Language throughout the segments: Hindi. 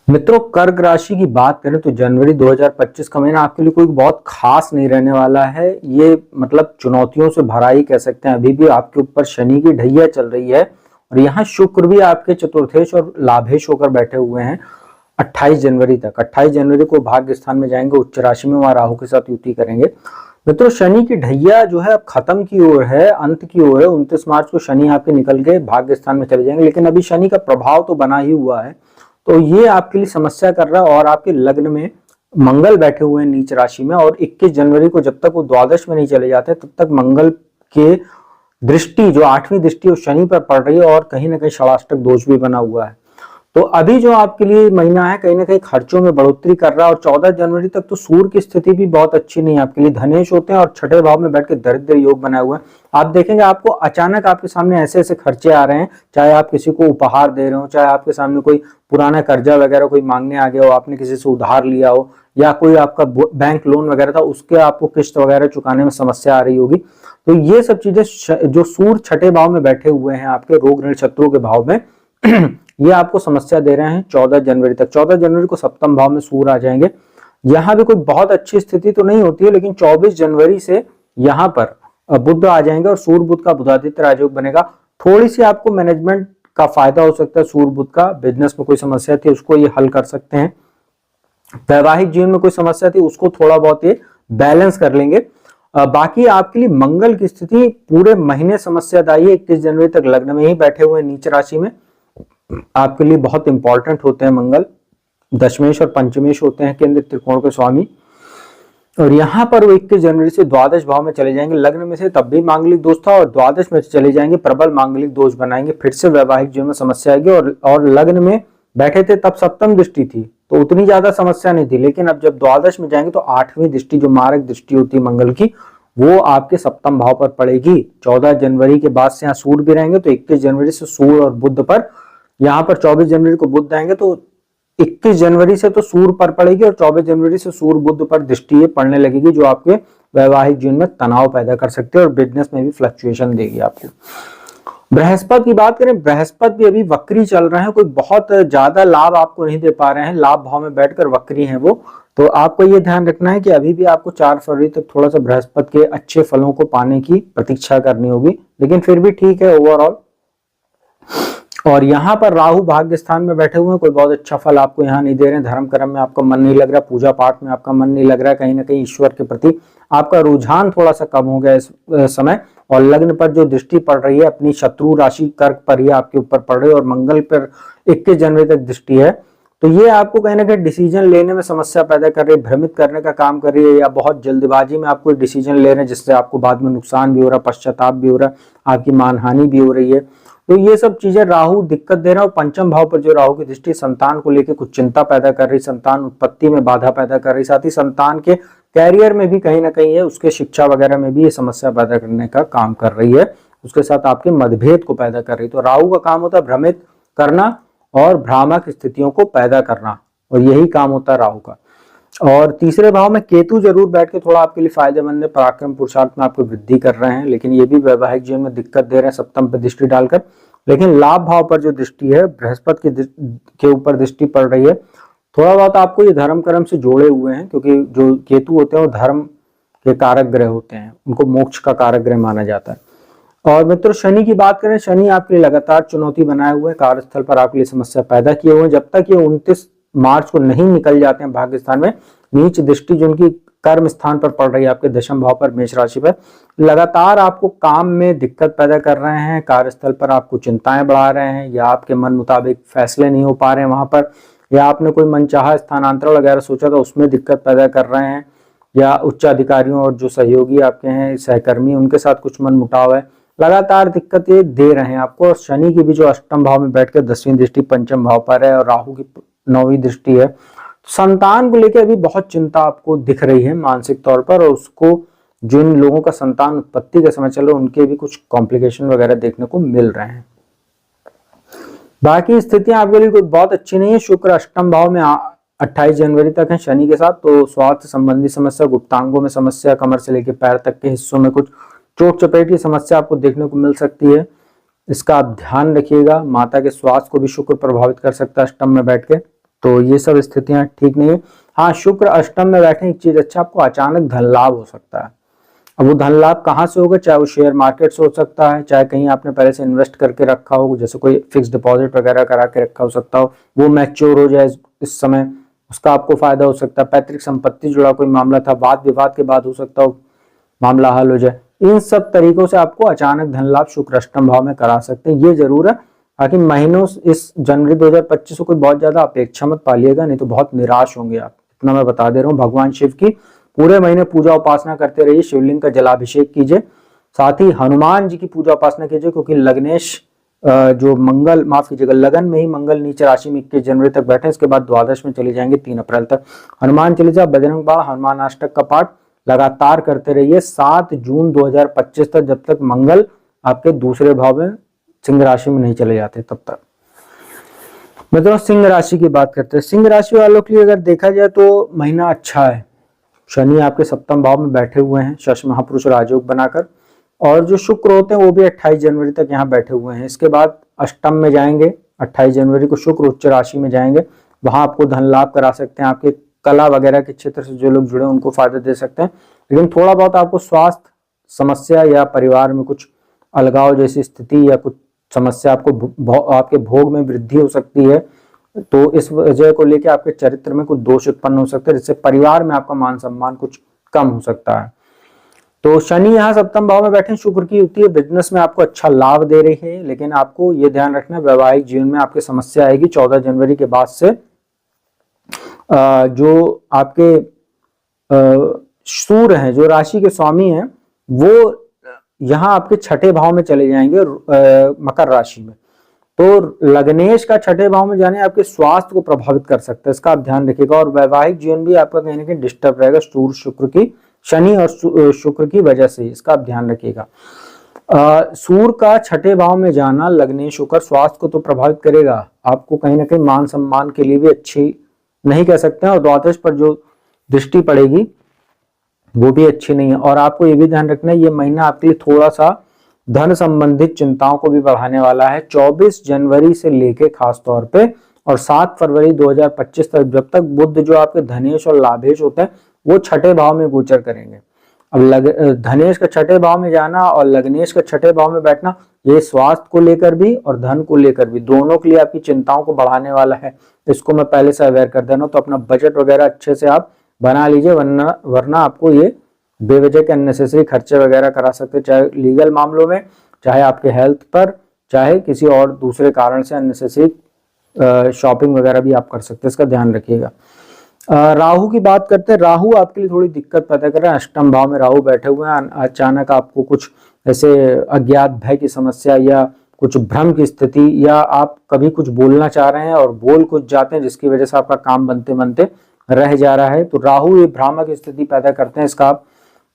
मित्रों, कर्क राशि की बात करें तो जनवरी 2025 का महीना आपके लिए कोई बहुत खास नहीं रहने वाला है। ये मतलब चुनौतियों से भरा ही कह सकते हैं। अभी भी आपके ऊपर शनि की ढैया चल रही है और यहाँ शुक्र भी आपके चतुर्थेश और लाभेश होकर बैठे हुए हैं 28 जनवरी तक। 28 जनवरी को भाग्य स्थान में जाएंगे, उच्च राशि में, वहां राहु के साथ युति करेंगे। मित्रों, शनि की ढैया जो है अब खत्म की ओर है, अंत की ओर है। 29 मार्च को शनि आपके निकल के भाग्य स्थान में चले जाएंगे, लेकिन अभी शनि का प्रभाव तो बना ही हुआ है, तो ये आपके लिए समस्या कर रहा है। और आपके लग्न में मंगल बैठे हुए हैं नीच राशि में, और 21 जनवरी को जब तक वो द्वादश में नहीं चले जाते तब तक मंगल के दृष्टि, जो 8वीं दृष्टि, वो शनि पर पड़ रही है और कहीं ना कहीं षडाष्टक दोष भी बना हुआ है। तो अभी जो आपके लिए महीना है कहीं ना कहीं खर्चों में बढ़ोतरी कर रहा है। और 14 जनवरी तक तो सूर्य की स्थिति भी बहुत अच्छी नहीं है आपके लिए। धनेश होते हैं और छठे भाव में बैठ के दरिद्र योग बनाए हुए हैं। आप देखेंगे आपको अचानक आपके सामने ऐसे ऐसे खर्चे आ रहे हैं, चाहे आप किसी को उपहार दे रहे हो, चाहे आपके सामने कोई पुराना कर्जा वगैरह कोई मांगने आ गया हो, आपने किसी से उधार लिया हो, या कोई आपका बैंक लोन वगैरह था उसके आपको किस्त वगैरह चुकाने में समस्या आ रही होगी। तो ये सब चीजें जो सूर्य छठे भाव में बैठे हुए हैं आपके रोग ऋण शत्रु के भाव में ये आपको समस्या दे रहे हैं 14 जनवरी तक। 14 जनवरी को सप्तम भाव में सूर्य आ जाएंगे। यहां भी कोई बहुत अच्छी स्थिति तो नहीं होती है, लेकिन 24 जनवरी से यहां पर बुध आ जाएंगे और सूर्य बुध का बुधादित्य राजयोग बनेगा। थोड़ी सी आपको मैनेजमेंट का फायदा हो सकता है सूर्य बुध का। बिजनेस में कोई समस्या थी उसको ये हल कर सकते हैं। वैवाहिक जीवन में कोई समस्या थी उसको थोड़ा बहुत ये बैलेंस कर लेंगे। बाकी आपके लिए मंगल की स्थिति पूरे महीने समस्यादायी है। 21 जनवरी तक लग्न में ही बैठे हुए नीच राशि में आपके लिए बहुत इंपॉर्टेंट होते हैं मंगल। दशमेश और पंचमेश होते हैं केंद्र त्रिकोण के स्वामी। और यहाँ पर वो 21 जनवरी से द्वादश भाव में चले जाएंगे। लग्न में से तब भी मांगलिक दोष था, और द्वादश में चले जाएंगे, प्रबल मांगलिक दोष बनाएंगे। फिर से वैवाहिक जीवन में समस्या आएगी। और लग्न में बैठे थे तब सप्तम दृष्टि थी तो उतनी ज्यादा समस्या नहीं थी, लेकिन अब जब द्वादश में जाएंगे तो 8वीं दृष्टि, जो मारक दृष्टि होती है मंगल की, वो आपके सप्तम भाव पर पड़ेगी। 14 जनवरी के बाद से यहाँ सूर्य भी रहेंगे, तो 21 जनवरी से सूर्य और बुध पर, यहाँ पर 24 जनवरी को बुध आएंगे तो 21 जनवरी से तो सूर्य पर पड़ेगी और 24 जनवरी से सूर्य बुध पर दृष्टि पड़ने लगेगी, जो आपके वैवाहिक जीवन में तनाव पैदा कर सकते हैं और बिजनेस में भी फ्लक्चुएशन देगी आपको। बृहस्पति की बात करें, बृहस्पति भी अभी वक्री चल रहे हैं, कोई बहुत ज्यादा लाभ आपको नहीं दे पा रहे हैं। लाभ भाव में बैठकर वक्री हैं वो, तो आपको ये ध्यान रखना है कि अभी भी आपको 4 फरवरी तक थोड़ा सा बृहस्पति के अच्छे फलों को पाने की प्रतीक्षा करनी होगी, लेकिन फिर भी ठीक है ओवरऑल। और यहाँ पर राहु भाग्य स्थान में बैठे हुए हैं, कोई बहुत अच्छा फल आपको यहाँ नहीं दे रहे हैं। धर्म कर्म में आपका मन नहीं लग रहा, पूजा पाठ में आपका मन नहीं लग रहा है, कहीं ना कहीं ईश्वर के प्रति आपका रुझान थोड़ा सा कम हो गया इस समय। और लग्न पर जो दृष्टि पड़ रही है अपनी शत्रु राशि कर्क पर ही आपके ऊपर पड़ रही है, और मंगल पर 21 जनवरी तक दृष्टि है, तो ये आपको कहीं ना कहीं डिसीजन लेने में समस्या पैदा कर रही है, भ्रमित करने का काम कर रही है, या बहुत जल्दबाजी में आप कोई डिसीजन ले रहे हैं जिससे आपको बाद में नुकसान भी हो रहा है, पश्चाताप भी हो रहा है, आपकी मानहानि भी हो रही है। तो ये सब चीजें राहु दिक्कत दे रहा है। और पंचम भाव पर जो राहु की दृष्टि संतान को लेकर कुछ चिंता पैदा कर रही, संतान उत्पत्ति में बाधा पैदा कर रही, साथ ही संतान के कैरियर में भी कहीं ना कहीं है, उसके शिक्षा वगैरह में भी ये समस्या पैदा करने का काम कर रही है, उसके साथ आपके मतभेद को पैदा कर रही। तो राहु का काम होता है भ्रमित करना और भ्रामक स्थितियों को पैदा करना, और यही काम होता है राहु का। और तीसरे भाव में केतु जरूर बैठ के थोड़ा आपके लिए फायदेमंद है, पराक्रम पुरुषार्थ में आपको वृद्धि कर रहे हैं, लेकिन ये भी वैवाहिक जीवन में दिक्कत दे रहे हैं सप्तम पर दृष्टि डालकर। लेकिन लाभ भाव पर जो दृष्टि है बृहस्पति के ऊपर दृष्टि पड़ रही है, थोड़ा बहुत आपको ये धर्म कर्म से जोड़े हुए हैं, क्योंकि जो केतु होते हैं वो धर्म के कारक ग्रह होते हैं, उनको मोक्ष का कारक ग्रह माना जाता है। और मित्रों, शनि की बात करें, शनि आपके लिए लगातार चुनौती बनाए हुए हैं, कार्यस्थल पर आपके लिए समस्या पैदा किए हुए हैं। जब तक ये 29 मार्च को नहीं निकल जाते हैं भाग्य स्थान में, नीच दृष्टि जो उनकी कर्म स्थान पर पड़ रही है आपके दशम भाव पर मेष राशि पर, लगातार आपको काम में दिक्कत पैदा कर रहे हैं, कार्यस्थल पर आपको चिंताएं बढ़ा रहे हैं, या आपके मन मुताबिक फैसले नहीं हो पा रहे हैं वहां पर, या आपने कोई मनचाहा स्थानांतरण वगैरह सोचा था उसमें दिक्कत पैदा कर रहे हैं, या उच्च अधिकारियों और जो सहयोगी आपके हैं सहकर्मी उनके साथ कुछ मन मुटाव है, लगातार दिक्कत ये दे रहे हैं आपको। और शनि की भी जो अष्टम भाव में बैठकर 10वीं दृष्टि पंचम भाव पर है, और राहु की 9वीं दृष्टि है, संतान को लेकर अभी बहुत चिंता आपको दिख रही है मानसिक तौर पर। और उसको जिन लोगों का संतान उत्पत्ति का समय चल रहा है उनके भी कुछ कॉम्प्लिकेशन वगैरह देखने को मिल रहे हैं। बाकी स्थितियां आपके लिए कोई बहुत अच्छी नहीं है। शुक्र अष्टम भाव में 28 जनवरी तक है शनि के साथ, तो स्वास्थ्य संबंधी समस्या, गुप्तांगों में समस्या, कमर से लेकर पैर तक के हिस्सों में कुछ चोट चपेट की समस्या आपको देखने को मिल सकती है। इसका आप ध्यान रखिएगा। माता के स्वास्थ्य को भी शुक्र प्रभावित कर सकता है अष्टम में बैठ के। तो ये सब स्थितियां ठीक नहीं है। हाँ, शुक्र अष्टम में बैठे एक चीज अच्छा, आपको अचानक धन लाभ हो सकता है। अब वो धन लाभ कहाँ से होगा, चाहे वो शेयर मार्केट से हो सकता है, चाहे कहीं आपने पहले से इन्वेस्ट करके रखा हो, जैसे कोई फिक्स डिपॉजिट वगैरह करा के रखा हो सकता हो, वो मैच्योर हो जाए इस समय, उसका आपको फायदा हो सकता है। पैतृक संपत्ति जुड़ा कोई मामला था, वाद विवाद के बाद हो सकता हो मामला हल हो जाए। इन सब तरीकों से आपको अचानक धन लाभ शुक्र अष्टम भाव में करा सकते हैं, ये जरूर है। बाकी महीनों इस जनवरी 2025 को कोई बहुत ज्यादा अपेक्षा मत पालिएगा, नहीं तो बहुत निराश होंगे आप, इतना मैं बता दे रहा हूँ। भगवान शिव की पूरे महीने पूजा उपासना करते रहिए, शिवलिंग का जलाभिषेक कीजिए, साथ ही हनुमान जी की पूजा उपासना कीजिए, क्योंकि लग्नेश जो मंगल, माफ कीजिएगा, लगन में ही मंगल नीच राशि में 21 जनवरी तक बैठे, इसके बाद द्वादश में चले जाएंगे 3 अप्रैल तक। हनुमान चालीसा, बजरंग बाण, हनुमान अष्टक का पाठ लगातार करते रहिए 7 जून 2025 तक, जब तक मंगल आपके दूसरे भाव में सिंह राशि में नहीं चले जाते तब तक। मतलब सिंह राशि की बात करते हैं, सिंह राशि वालों के लिए अगर देखा जाए तो महीना अच्छा है। शनि आपके सप्तम भाव में बैठे हुए हैं शश महापुरुष राजयोग बनाकर, और जो शुक्र होते हैं वो भी 28 जनवरी तक यहाँ बैठे हुए हैं। इसके बाद अष्टम में जाएंगे, 28 जनवरी को शुक्र उच्च राशि में जाएंगे, वहां आपको धन लाभ करा सकते हैं। आपके कला वगैरह के क्षेत्र से जो लोग जुड़े हैं उनको फायदा दे सकते हैं, लेकिन थोड़ा बहुत आपको स्वास्थ्य समस्या या परिवार में कुछ अलगाव जैसी स्थिति या कुछ समस्या, आपको आपके भोग में वृद्धि हो सकती है, तो इस वजह को लेकर आपके चरित्र में कुछ दोष उत्पन्न हो सकते हैं, जिससे परिवार में आपका मान सम्मान कुछ कम हो सकता है। तो शनि यहाँ सप्तम भाव में बैठे, शुक्र की युति है, बिजनेस में आपको अच्छा लाभ दे रही है, लेकिन आपको ये ध्यान रखना वैवाहिक जीवन में आपके समस्या आएगी 14 जनवरी के बाद से। जो आपके सूर्य हैं, जो राशि के स्वामी हैं, वो यहाँ आपके छठे भाव में चले जाएंगे मकर राशि में, तो लग्नेश का छठे भाव में जाने आपके स्वास्थ्य को प्रभावित कर सकता है, इसका आप ध्यान रखिएगा। और वैवाहिक जीवन भी आपका कहीं ना कहीं डिस्टर्ब रहेगा सूर्य शुक्र की, शनि और शुक्र की वजह से, इसका आप ध्यान रखिएगा। सूर्य का छठे भाव में जाना लग्नेश होकर स्वास्थ्य को तो प्रभावित करेगा, आपको कहीं ना कहीं मान सम्मान के लिए भी अच्छी नहीं कह सकते हैं, और द्वादश पर जो दृष्टि पड़ेगी वो भी अच्छी नहीं है। और आपको ये भी ध्यान रखना है, ये महीना आपके लिए थोड़ा सा धन संबंधित चिंताओं को भी बढ़ाने वाला है। 24 जनवरी से लेके खास तौर पे और 7 फरवरी 2025 तक, जब तक बुध जो आपके धनेश और लाभेश होते हैं वो छठे भाव में गोचर करेंगे। अब धनेश का छठे भाव में जाना और लग्नेश का छठे भाव में बैठना, ये स्वास्थ्य को लेकर भी और धन को लेकर भी, दोनों के लिए आपकी चिंताओं को बढ़ाने वाला है। इसको मैं पहले से अवेयर कर देना, तो अपना बजट वगैरह अच्छे से आप बना लीजिए, वरना आपको ये बेवजह के अननेसेसरी खर्चे वगैरह करा सकते हैं, चाहे लीगल मामलों में, चाहे आपके हेल्थ पर, चाहे किसी और दूसरे कारण से अननेसेसरी शॉपिंग वगैरह भी आप कर सकते हैं, इसका ध्यान रखिएगा। राहु की बात करते हैं, राहु आपके लिए थोड़ी दिक्कत पैदा कर रहे हैं। अष्टम भाव में राहु बैठे हुए हैं, अचानक आपको कुछ ऐसे अज्ञात भय की समस्या या कुछ भ्रम की स्थिति, या आप कभी कुछ बोलना चाह रहे हैं और बोल कुछ जाते हैं जिसकी वजह से आपका काम बनते बनते रह जा रहा है, तो राहु ये भ्रामक स्थिति पैदा करते हैं, इसका आप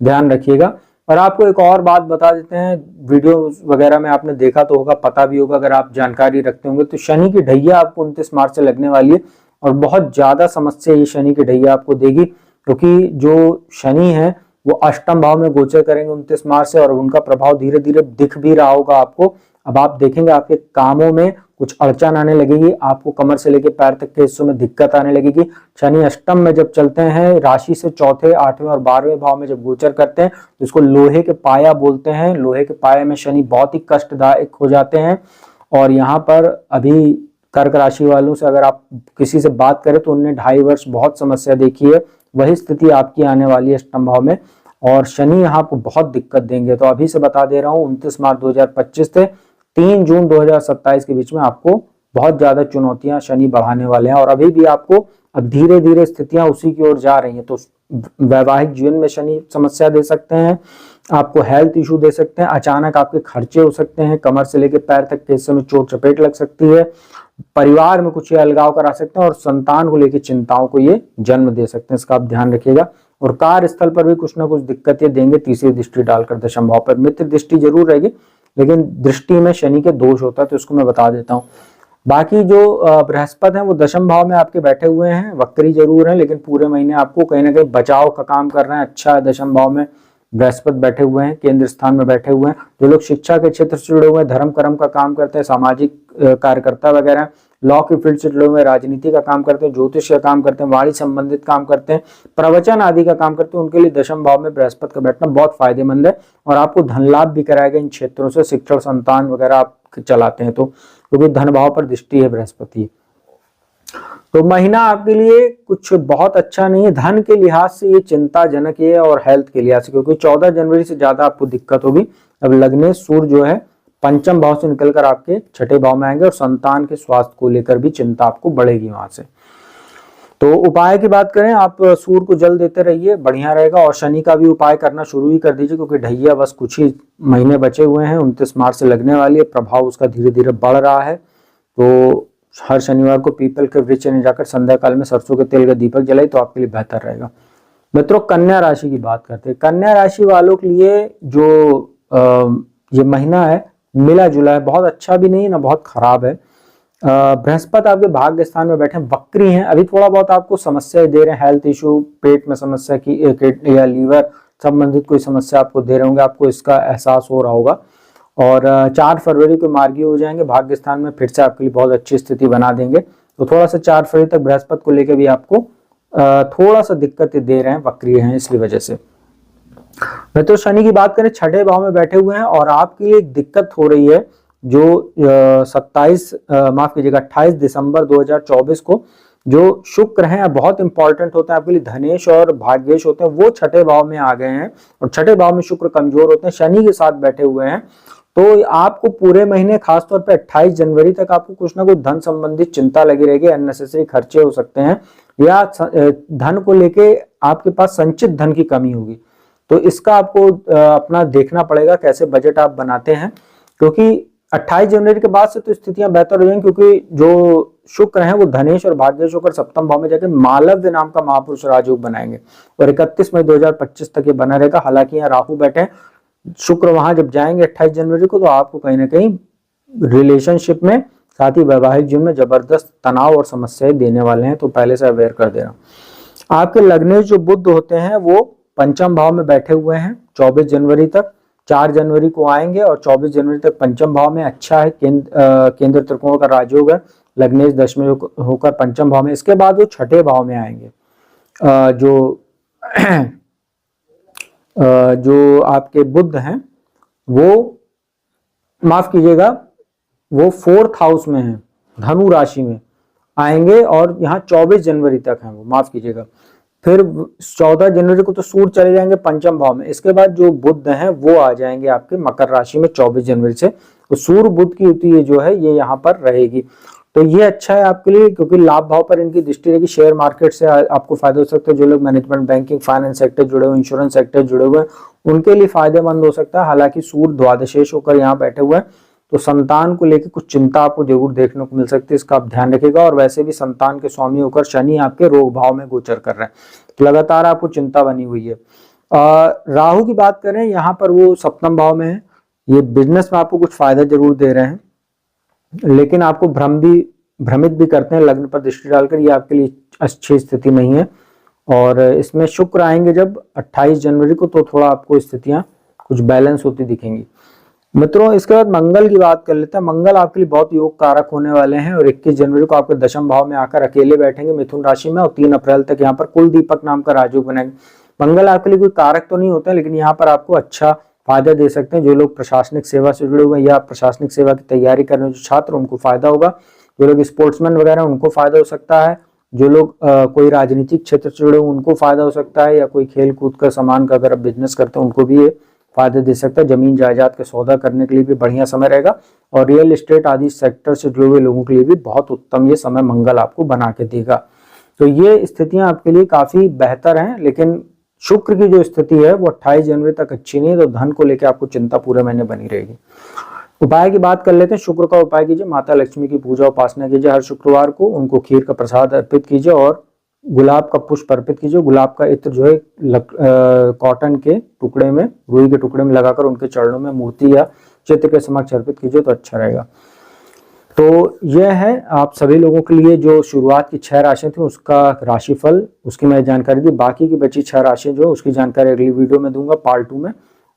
ध्यान रखिएगा। और आपको एक और बात बता देते हैं, वीडियो वगैरह में आपने देखा तो होगा, पता भी होगा अगर आप जानकारी रखते होंगे, तो शनि की ढैया आपको 29 मार्च से लगने वाली है, और बहुत ज्यादा समस्या ये शनि की ढैया आपको देगी, क्योंकि जो शनि है वो अष्टम भाव में गोचर करेंगे 29 मार्च से, और उनका प्रभाव धीरे धीरे दिख भी रहा होगा आपको। अब आप देखेंगे आपके कामों में कुछ अड़चन आने लगेगी, आपको कमर से लेकर पैर तक के हिस्सों में दिक्कत आने लगेगी। शनि अष्टम में जब चलते हैं, राशि से चौथे, 8वें और 12वें भाव में जब गोचर करते हैं, तो इसको लोहे के पाया बोलते हैं। लोहे के पाए में शनि बहुत ही कष्टदायक हो जाते हैं, और यहाँ पर अभी कर्क राशि वालों से अगर आप किसी से बात करें तो उनने 2.5 वर्ष बहुत समस्या देखी है, वही स्थिति आपकी आने वाली है अष्टम भाव में, और शनि यहाँ आपको बहुत दिक्कत देंगे। तो अभी से बता दे रहा हूँ, 29 मार्च 2025 से 3 जून 2027 के बीच में आपको बहुत ज्यादा चुनौतियां शनि बढ़ाने वाले हैं, और अभी भी आपको अब धीरे धीरे स्थितियां उसी की ओर जा रही हैं। तो वैवाहिक जीवन में शनि समस्या दे सकते हैं, आपको हेल्थ इशू दे सकते हैं, अचानक आपके खर्चे हो सकते हैं, कमर से लेकर पैर तक के हिस्से में चोट चपेट लग सकती है, परिवार में कुछ ये अलगाव करा सकते हैं, और संतान को लेकर चिंताओं को ये जन्म दे सकते हैं, इसका आप ध्यान रखिएगा। और कार्यस्थल पर भी कुछ ना कुछ दिक्कतें देंगे तीसरी दृष्टि डालकर दशम भाव पर। मित्र दृष्टि जरूर रहेगी, लेकिन दृष्टि में शनि के दोष होता है, तो इसको मैं बता देता हूँ। बाकी जो बृहस्पति है वो दशम भाव में आपके बैठे हुए हैं, वक्री जरूर है, लेकिन पूरे महीने आपको कहीं ना कहीं बचाव का काम कर रहे हैं। अच्छा है, दशम भाव में बृहस्पति बैठे हुए हैं, केंद्र स्थान में बैठे हुए हैं। जो लोग शिक्षा के क्षेत्र से जुड़े हुए हैं, धर्म कर्म का काम करते हैं, सामाजिक कार्यकर्ता वगैरह, लॉ के फील्ड से जुड़े हुए हैं, राजनीति का काम करते हैं, ज्योतिष का काम करते हैं, वाणी संबंधित काम करते हैं, प्रवचन आदि का काम करते हैं, उनके लिए दशम भाव में बृहस्पति का बैठना बहुत फायदेमंद है और आपको धन लाभ भी कराएगा इन क्षेत्रों से। शिक्षण संतान वगैरह आप चलाते हैं तो, क्योंकि धन भाव पर दृष्टि है बृहस्पति। तो महीना आपके लिए कुछ बहुत अच्छा नहीं है, धन के लिहाज से ये चिंताजनक है और हेल्थ के लिहाज से, क्योंकि 14 जनवरी से ज्यादा आपको दिक्कत होगी। अब लग्नेश सूर्य जो है पंचम भाव से निकलकर आपके छठे भाव में आएंगे और संतान के स्वास्थ्य को लेकर भी चिंता आपको बढ़ेगी वहां से। तो उपाय की बात करें, आप सूर्य को जल देते रहिए, बढ़िया रहेगा। और शनि का भी उपाय करना शुरू ही कर दीजिए, क्योंकि ढैया बस कुछ ही महीने बचे हुए हैं, 29 मार्च से लगने वाली है, प्रभाव उसका धीरे धीरे बढ़ रहा है। तो हर शनिवार को पीपल के वृक्ष में जाकर संध्या काल में सरसों के तेल का दीपक जलाए तो आपके लिए बेहतर रहेगा। मित्रों, कन्या राशि की बात करते हैं। कन्या राशि वालों के लिए जो ये महीना है मिला जुला है, बहुत अच्छा भी नहीं ना बहुत खराब है। बृहस्पति आपके भाग्य स्थान में बैठे वक्री हैं, अभी थोड़ा बहुत आपको समस्या दे रहे हैं, हेल्थ इशू, पेट में समस्या की या लीवर संबंधित कोई समस्या आपको दे रहे होंगे, आपको इसका एहसास हो रहा होगा। और 4 फरवरी को मार्गी हो जाएंगे, भाग्य स्थान में फिर से आपके लिए बहुत अच्छी स्थिति बना देंगे। तो थोड़ा सा 4 फरवरी तक बृहस्पति को लेकर भी आपको थोड़ा सा दिक्कत दे रहे हैं, वक्री हैं, इसलिए वजह से। तो शनि की बात करें, छठे भाव में बैठे हुए हैं और आपके लिए एक दिक्कत हो रही है जो 28 दिसंबर 2024 को जो शुक्र हैं बहुत इंपॉर्टेंट होता है आपके लिए, धनेश और भाग्येश होते हैं, वो छठे भाव में आ गए हैं और छठे भाव में शुक्र कमजोर होते हैं, शनि के साथ बैठे हुए हैं। तो आपको पूरे महीने खासतौर पे 28 जनवरी तक आपको कुछ ना कुछ धन संबंधित चिंता लगी रहेगी, अननेसेसरी खर्चे हो सकते हैं या धन को लेके आपके पास संचित धन की कमी होगी। तो इसका आपको अपना देखना पड़ेगा कैसे बजट आप बनाते हैं, क्योंकि 28 जनवरी के बाद से तो स्थितियां बेहतर हो जाएंगी, क्योंकि जो शुक्र हैं वो धनेश और भाग्येश होकर सप्तम भाव में जाकर मालव्य नाम का महापुरुष राजयोग बनाएंगे और 31 मई 2025 तक ये बना रहेगा। हालांकि यहाँ राहु बैठे हैं, शुक्र वहां जब जाएंगे 28 जनवरी को तो आपको कहीं ना कहीं रिलेशनशिप में साथ ही वैवाहिक जीवन में जबरदस्त तनाव और समस्याएं देने वाले हैं, तो पहले से अवेयर कर देना। आपके लग्नेश जो बुध होते हैं वो पंचम भाव में बैठे हुए हैं 24 जनवरी तक, 4 जनवरी को आएंगे और 24 जनवरी तक पंचम भाव में अच्छा है। केंद्र त्रिकोण का राजयोग है, लग्नेश दशम होकर पंचम भाव में। इसके बाद वो छठे भाव में आएंगे। जो आपके बुध हैं वो माफ कीजिएगा वो 4th हाउस में है, धनु राशि में आएंगे और यहाँ 24 जनवरी तक है वो, माफ कीजिएगा। फिर 14 जनवरी को तो सूर्य चले जाएंगे पंचम भाव में। इसके बाद जो बुध हैं वो आ जाएंगे आपके मकर राशि में 24 जनवरी से। तो सूर्य बुध की युति जो है ये यहाँ पर रहेगी, तो ये अच्छा है आपके लिए, क्योंकि लाभ भाव पर इनकी दृष्टि रहेगी। शेयर मार्केट से आपको फायदा हो सकता है, जो लोग मैनेजमेंट, बैंकिंग, फाइनेंस सेक्टर जुड़े हुए, इंश्योरेंस सेक्टर जुड़े हुए हैं, उनके लिए फायदेमंद हो सकता है। हालांकि सूर्य द्वादशेश होकर यहाँ बैठे हुए हैं, तो संतान को लेकर कुछ चिंता आपको जरूर देखने को मिल सकती है, इसका आप ध्यान रखिएगा। और वैसे भी संतान के स्वामी होकर शनि आपके रोग भाव में गोचर कर रहे हैं, तो लगातार आपको चिंता बनी हुई है। राहु की बात करें, यहाँ पर वो सप्तम भाव में है, ये बिजनेस में आपको कुछ फायदा जरूर दे रहे हैं, लेकिन आपको भ्रमित भी करते हैं लग्न पर दृष्टि डालकर, ये आपके लिए अच्छी स्थिति नहीं है। और इसमें शुक्र आएंगे जब 28 जनवरी को, तो थोड़ा आपको स्थितियां कुछ बैलेंस होती दिखेंगी। मित्रों, इसके बाद मंगल की बात कर लेते हैं। मंगल आपके लिए बहुत योग कारक होने वाले हैं और 21 जनवरी को आपके दशम भाव में आकर अकेले बैठेंगे मिथुन राशि में और 3 अप्रैल तक यहाँ पर कुल दीपक नाम का राजयोग बनाएंगे। मंगल आपके लिए कोई कारक तो नहीं होता है, लेकिन यहाँ पर आपको अच्छा फायदा दे सकते हैं। जो लोग प्रशासनिक सेवा से जुड़े हुए हैं या प्रशासनिक सेवा की तैयारी कर रहे हैं जो छात्र, उनको फायदा होगा। जो लोग स्पोर्ट्समैन वगैरह उनको फायदा हो सकता है। जो लोग कोई राजनीतिक क्षेत्र से जुड़े हुए उनको फायदा हो सकता है, या कोई खेल कूद का सामान का अगर आप बिजनेस करते हैं उनको भी ये फायदे दे सकता है। जमीन जायदाद के सौदा करने के लिए भी बढ़िया समय रहेगा और रियल एस्टेट आदि सेक्टर से जुड़े हुए लोगों के लिए भी बहुत उत्तम ये समय मंगल आपको बना के देगा। तो ये स्थितियां आपके लिए काफी बेहतर हैं, लेकिन शुक्र की जो स्थिति है वो 28 जनवरी तक अच्छी नहीं है, तो धन को लेकर आपको चिंता पूरे महीने बनी रहेगी। उपाय की बात कर लेते हैं। शुक्र का उपाय कीजिए, माता लक्ष्मी की पूजा उपासना कीजिए हर शुक्रवार को, उनको खीर का प्रसाद अर्पित कीजिए और गुलाब का पुष्प अर्पित कीजिए। गुलाब का इत्र जो है कॉटन के टुकड़े में, रुई के टुकड़े में लगाकर उनके चरणों में मूर्ति या चित्र के समक्ष अर्पित कीजिए तो अच्छा रहेगा। तो यह है आप सभी लोगों के लिए जो शुरुआत की 6 राशियां थी उसका राशिफल, उसकी मैं जानकारी दी। बाकी की बची 6 राशियां जो उसकी जानकारी अगली वीडियो में दूंगा पार्ट 2 में।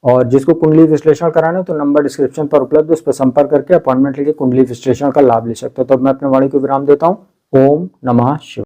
और जिसको कुंडली विश्लेषण कराना है तो नंबर डिस्क्रिप्शन पर उपलब्ध है, उस पर संपर्क करके अपॉइंटमेंट लेके कुंडली विश्लेषण का लाभ ले सकते हो। तो मैं अपने वाणी को विराम देता हूँ। ओम नमः शिवाय।